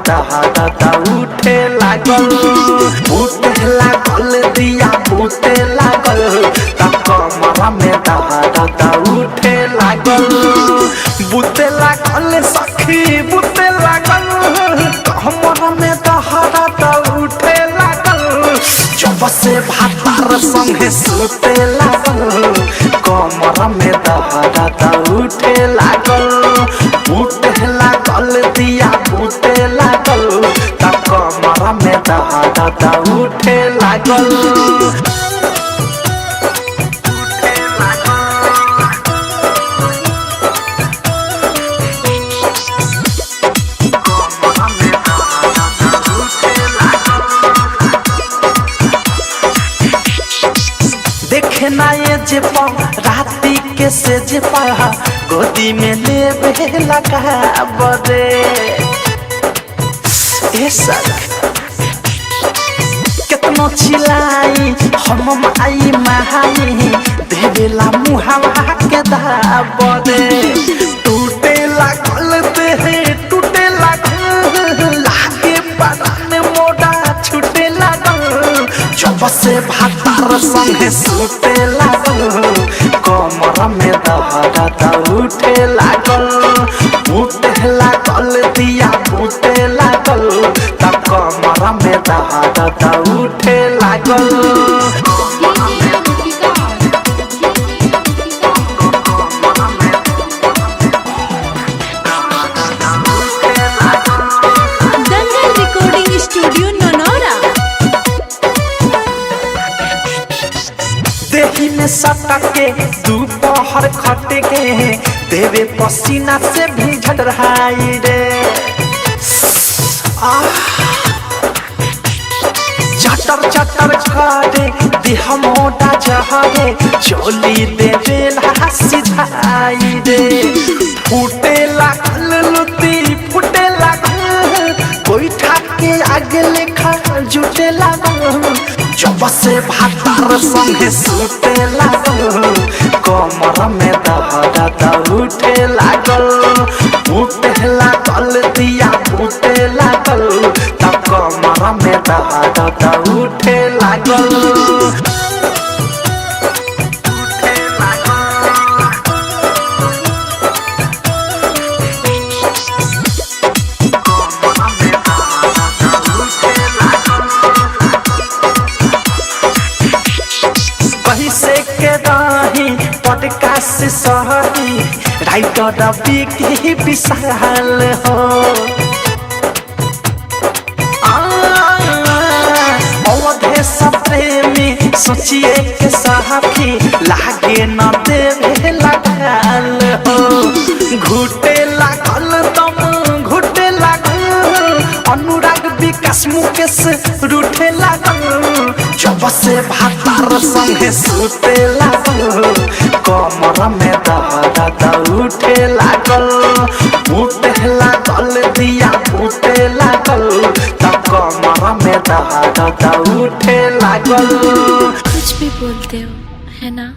दहरता उठे लागल उठे लागल दिया बुते लागल तब कमर में दहरता उठे लागल बुते लागल सखी बुते लागल कमर में दहरता उठे लागल जब से भातार संगे सुते लागल कमर में दहरता उठे लागल उठे लागल दिया बुते लागल तब कमर में दहरता उठे लागल देखे ना ये जेपा राती के से जेपा गोदी में लेबे लगा बदे ए सर कितनो चिल्लाई हम आई महाई देवेला मुहावा के दाबदे टूटे लागल देहे टूटे लागल लागे परान मोड़ा छूटे लागल जब से भातार संगे सुते लागल कमर में दहरता उठे लागल दिया बुते लागल तब कमर में दहरता उठे लागल देही में सटके दोपहर खटे के देवे पसीना से भी झड़ रहाई रे चटर चटर करे देह मोटा जहरे चोली देवे सीधाई रे फूटे लागल लुती फूटे लागल कोई ठाके आगे लेखा जुटे लागल जब से भातार संगे सुते लागल कमर में दहरता उठे लागल दिया बुते लागल तब कमर में दहरता उठे लागल पॉडकास्ट सहरी राइटर बिकी विशाल हो अवधेश प्रेमी सोचिए के साथी लागे न देवे लागल हो घुटे लागल दम घुटे लागल अनुराग विकास मुकेश रूठे लागल जब से भातार संगे सुते लागल कमर में दहरता उठे लागल दिया बुते लागल तब कमर में दहरता उठे लागल कुछ भी बोलते हो है ना।